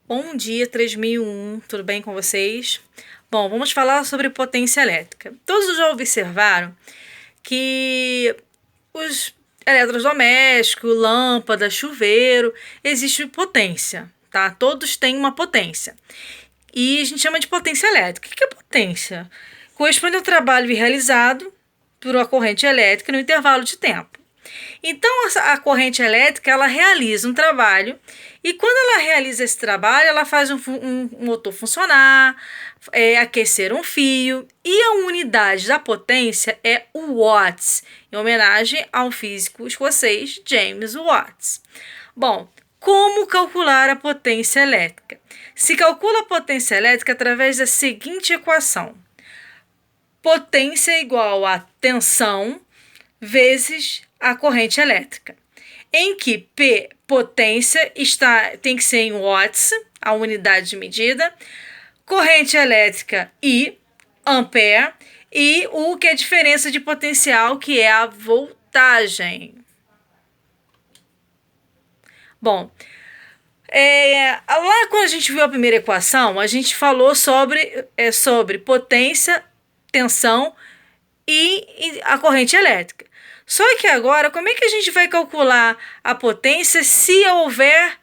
Bom dia, 3001, tudo bem com vocês? Bom, vamos falar sobre potência elétrica. Todos já observaram que os eletrodomésticos, lâmpada, chuveiro, existe potência, tá? Todos têm uma potência. E a gente chama de potência elétrica. O que é potência? Corresponde ao trabalho realizado por uma corrente elétrica no intervalo de tempo. Então, a corrente elétrica, ela realiza um trabalho e quando ela realiza esse trabalho, ela faz um motor funcionar, aquecer um fio e a unidade da potência é o watts, em homenagem ao físico escocês James Watt. Bom, como calcular a potência elétrica? Se calcula a potência elétrica através da seguinte equação. Potência é igual a tensão vezes a corrente elétrica, em que P, potência, tem que ser em watts, a unidade de medida, corrente elétrica, I, ampere, e U, que é a diferença de potencial, que é a voltagem. Bom, lá quando a gente viu a primeira equação, a gente falou sobre potência, tensão e a corrente elétrica. Só que agora, como é que a gente vai calcular a potência se houver,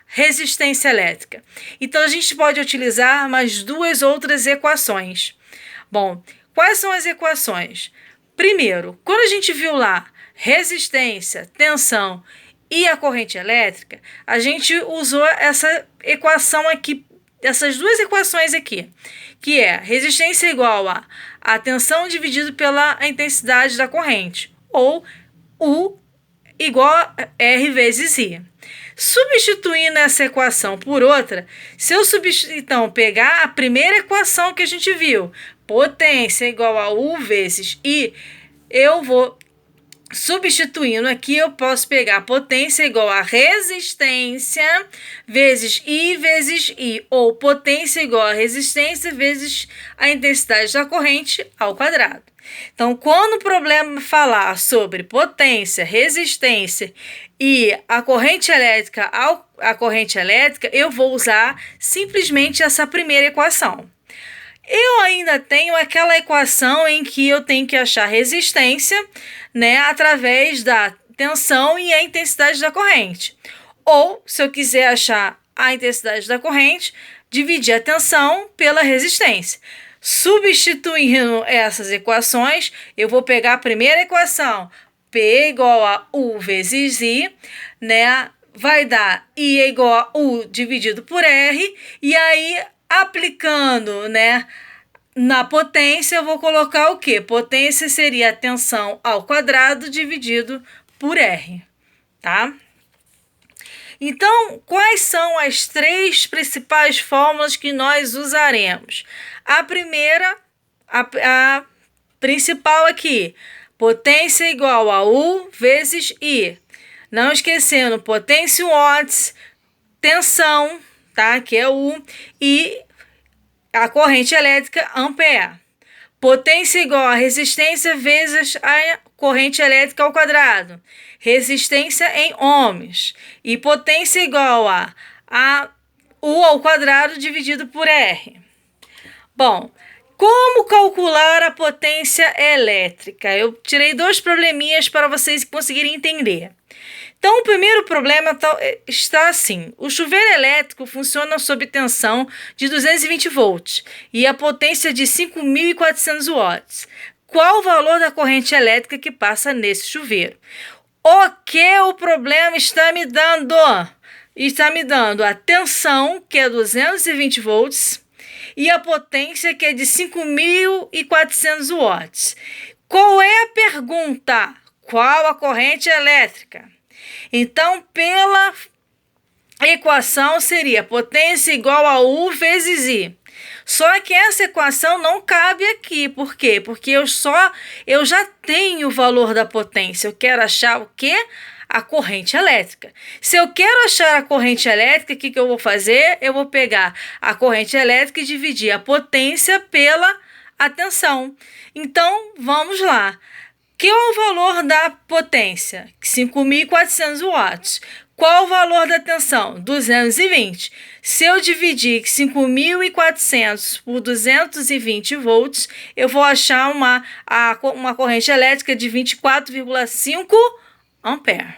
resistência elétrica? Então, a gente pode utilizar mais duas outras equações. Bom, quais são as equações? Primeiro, quando a gente viu lá resistência, tensão e a corrente elétrica, a gente usou essa equação aqui, essas duas equações aqui, que é resistência igual a tensão dividido pela intensidade da corrente, ou U igual a R vezes I. Substituindo essa equação por outra, se eu então pegar a primeira equação que a gente viu, potência igual a U vezes I, eu vou substituindo aqui, eu posso pegar potência igual a resistência vezes I, ou potência igual a resistência vezes a intensidade da corrente ao quadrado. Então, quando o problema falar sobre potência, resistência e a corrente elétrica eu vou usar simplesmente essa primeira equação. Eu ainda tenho aquela equação em que eu tenho que achar resistência, através da tensão e a intensidade da corrente. Ou, se eu quiser achar a intensidade da corrente, dividir a tensão pela resistência. Substituindo essas equações, eu vou pegar a primeira equação, P igual a U vezes I, vai dar I igual a U dividido por R, e aí aplicando, na potência, eu vou colocar o quê? Potência seria a tensão ao quadrado dividido por R, tá? Então, quais são as três principais fórmulas que nós usaremos? A primeira, a principal aqui, potência igual a U vezes I. Não esquecendo, potência watts, tensão, tá? Que é U, e a corrente elétrica ampere. Potência igual a resistência vezes a corrente elétrica ao quadrado. Resistência em ohms. E potência igual a U ao quadrado dividido por R. Bom, como calcular a potência elétrica? Eu tirei dois probleminhas para vocês conseguirem entender. Então, o primeiro problema está assim. O chuveiro elétrico funciona sob tensão de 220 volts e a potência de 5.400 watts. Qual o valor da corrente elétrica que passa nesse chuveiro? O que o problema está me dando? Está me dando a tensão, que é 220 volts, e a potência, que é de 5.400 watts. Qual é a pergunta? Qual a corrente elétrica? Então, pela equação seria potência igual a U vezes I. Só que essa equação não cabe aqui. Por quê? Porque eu já tenho o valor da potência. Eu quero achar o quê? A corrente elétrica. Se eu quero achar a corrente elétrica, o que eu vou fazer? Eu vou pegar a corrente elétrica e dividir a potência pela tensão. Então, vamos lá. Que é o valor da potência? 5.400 watts. Qual o valor da tensão? 220. Se eu dividir 5.400 por 220 volts, eu vou achar uma corrente elétrica de 24,5 ampere.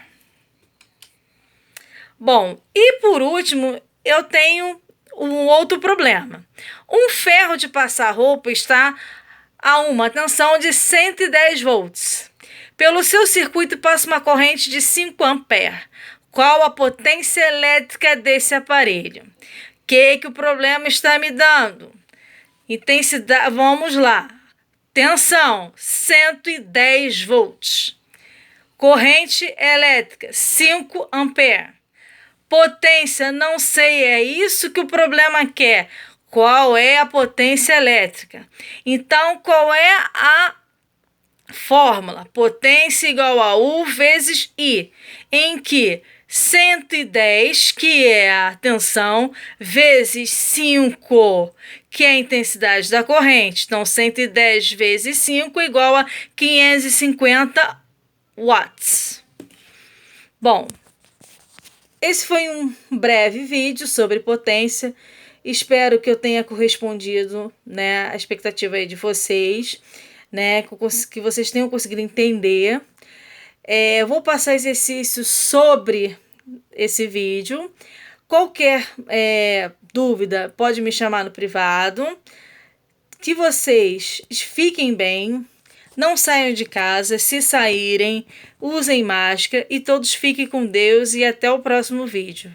Bom, e por último, eu tenho um outro problema. Um ferro de passar roupa está a uma tensão de 110 volts. Pelo seu circuito passa uma corrente de 5 ampere. Qual a potência elétrica desse aparelho? Que o problema está me dando? Intensidade, vamos lá. Tensão, 110 volts. Corrente elétrica, 5 ampere. Potência, não sei, é isso que o problema quer. Qual é a potência elétrica? Então, qual é a fórmula? Potência igual a U vezes I, em que 110, que é a tensão, vezes 5, que é a intensidade da corrente. Então, 110 vezes 5 igual a 550 watts. Bom, esse foi um breve vídeo sobre potência. Espero que eu tenha correspondido, né, a expectativa aí de vocês, né, que vocês tenham conseguido entender. Vou passar exercícios sobre esse vídeo. Qualquer dúvida, pode me chamar no privado. Que vocês fiquem bem, não saiam de casa. Se saírem, usem máscara e todos fiquem com Deus e até o próximo vídeo.